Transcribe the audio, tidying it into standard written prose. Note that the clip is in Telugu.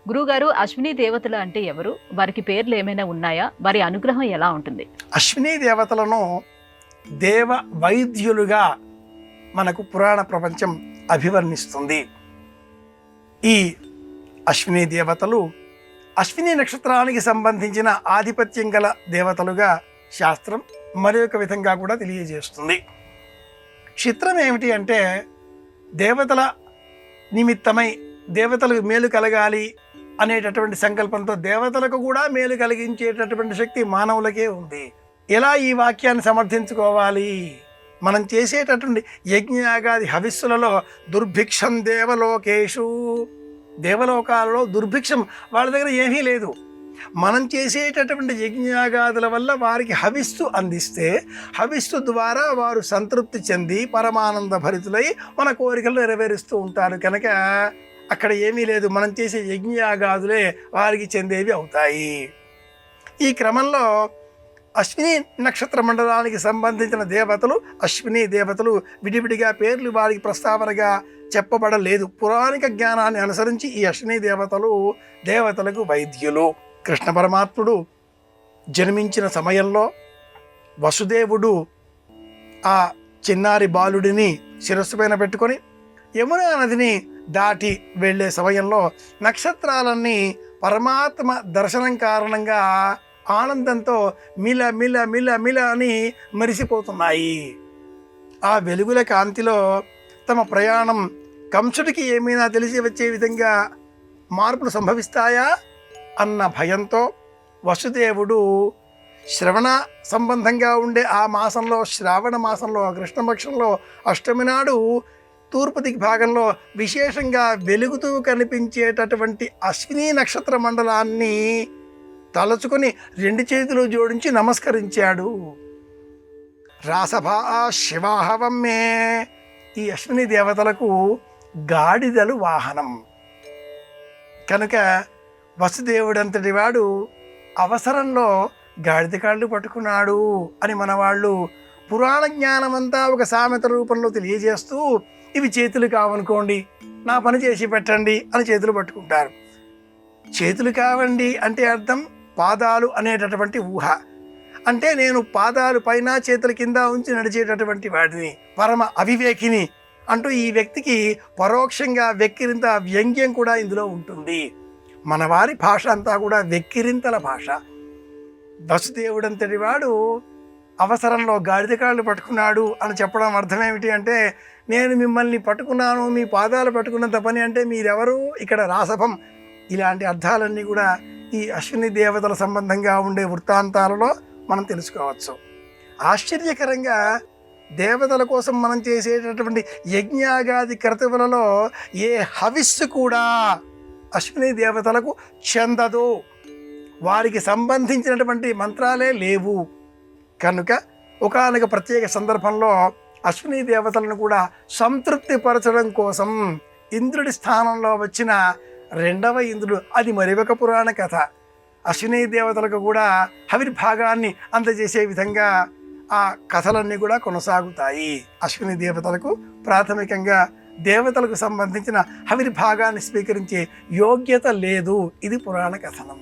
గురువుగారు, అశ్విని దేవతలు అంటే ఎవరు? వారికి పేర్లు ఏమైనా ఉన్నాయా? వారి అనుగ్రహం ఎలా ఉంటుంది? అశ్విని దేవతలను దేవ వైద్యులుగా మనకు పురాణ ప్రపంచం అభివర్ణిస్తుంది. ఈ అశ్విని దేవతలు అశ్విని నక్షత్రానికి సంబంధించిన ఆధిపత్యం గల దేవతలుగా శాస్త్రం మరొక విధంగా కూడా తెలియజేస్తుంది. చిత్రం ఏమిటి అంటే, దేవతల నిమిత్తమై దేవతలకు మేలు కలగాలి అనేటటువంటి సంకల్పంతో దేవతలకు కూడా మేలు కలిగించేటటువంటి శక్తి మానవులకే ఉంది. ఎలా ఈ వాక్యాన్ని సమర్థించుకోవాలి? మనం చేసేటటువంటి యజ్ఞయాగాది హవిస్సులలో దుర్భిక్షం దేవలోకేషు, దేవలోకాలలో దుర్భిక్షం వాళ్ళ దగ్గర ఏమీ లేదు. మనం చేసేటటువంటి యజ్ఞయాగాదుల వల్ల వారికి హవిస్సు అందిస్తే హవిస్సు ద్వారా వారు సంతృప్తి చెంది పరమానంద భరితులై మన కోరికలు నెరవేరుస్తూ ఉంటారు. కనుక అక్కడ ఏమీ లేదు, మనం చేసే యజ్ఞయాగాదులే వారికి చెందేవి అవుతాయి. ఈ క్రమంలో అశ్విని నక్షత్ర మండలానికి సంబంధించిన దేవతలు అశ్విని దేవతలు విడివిడిగా పేర్లు వారికి ప్రస్తావనగా చెప్పబడలేదు. పురాణిక జ్ఞానాన్ని అనుసరించి ఈ అశ్విని దేవతలు దేవతలకు వైద్యులు. కృష్ణ పరమాత్ముడు జన్మించిన సమయంలో వసుదేవుడు ఆ చిన్నారి బాలుడిని శిరస్సు పైన పెట్టుకొని యమునా నదిని దాటి వెళ్ళే సమయంలో నక్షత్రాలన్నీ పరమాత్మ దర్శనం కారణంగా ఆనందంతో మిల మిల మిల మిల అని మెరిసిపోతున్నాయి. ఆ వెలుగుల కాంతిలో తమ ప్రయాణం కంసుడికి ఏమైనా తెలిసి వచ్చే విధంగా మార్పులు సంభవిస్తాయా అన్న భయంతో వసుదేవుడు శ్రవణ సంబంధంగా ఉండే ఆ మాసంలో, శ్రావణ మాసంలో, కృష్ణపక్షంలో అష్టమి నాడు తూర్పు దిగ్భాగంలో విశేషంగా వెలుగుతూ కనిపించేటటువంటి అశ్విని నక్షత్ర మండలాన్ని తలచుకొని 2 చేతులు జోడించి నమస్కరించాడు. రాసభా శివాహవమ్మే. ఈ అశ్విని దేవతలకు గాడిదలు వాహనం కనుక వసుదేవుడంతటి వాడు అవసరంలో గాడిద కాళ్ళు పట్టుకున్నాడు అని మన వాళ్ళు పురాణ జ్ఞానమంతా ఒక సామెత రూపంలో తెలియజేస్తూ, ఇవి చేతులు కావనుకోండి, నా పని చేసి పెట్టండి అని చేతులు పట్టుకుంటారు. చేతులు కావండి అంటే అర్థం పాదాలు అనేటటువంటి ఊహ. అంటే నేను పాదాలు పైన చేతుల కింద ఉంచి నడిచేటటువంటి వాడిని, పరమ అవివేకిని అంటూ ఈ వ్యక్తికి పరోక్షంగా వెక్కిరింత వ్యంగ్యం కూడా ఇందులో ఉంటుంది. మన వారి భాష అంతా కూడా వెక్కిరింతల భాష. వసుదేవుడంతటి వాడు అవసరంలో గాడిద కాళ్ళు పట్టుకున్నాడు అని చెప్పడం అర్థం ఏమిటి అంటే, నేను మిమ్మల్ని పట్టుకున్నాను, మీ పాదాలు పట్టుకున్నంత పని అంటే మీరెవరు, ఇక్కడ రాసభం. ఇలాంటి అర్థాలన్నీ కూడా ఈ అశ్విని దేవతల సంబంధంగా ఉండే వృత్తాంతాలలో మనం తెలుసుకోవచ్చు. ఆశ్చర్యకరంగా దేవతల కోసం మనం చేసేటటువంటి యజ్ఞాగాది క్రతువులలో ఏ హవిస్సు కూడా అశ్విని దేవతలకు చెందదు. వారికి సంబంధించినటువంటి మంత్రాలే లేవు. కనుక ఒకానొక ప్రత్యేక సందర్భంలో అశ్విని దేవతలను కూడా సంతృప్తిపరచడం కోసం ఇంద్రుడి స్థానంలో వచ్చిన 2వ ఇంద్రుడు, అది మరి ఒక పురాణ కథ. అశ్విని దేవతలకు కూడా హవిర్భాగాన్ని అందజేసే విధంగా ఆ కథలన్నీ కూడా కొనసాగుతాయి. అశ్విని దేవతలకు ప్రాథమికంగా దేవతలకు సంబంధించిన హవిర్భాగాన్ని స్వీకరించే యోగ్యత లేదు. ఇది పురాణ కథనం.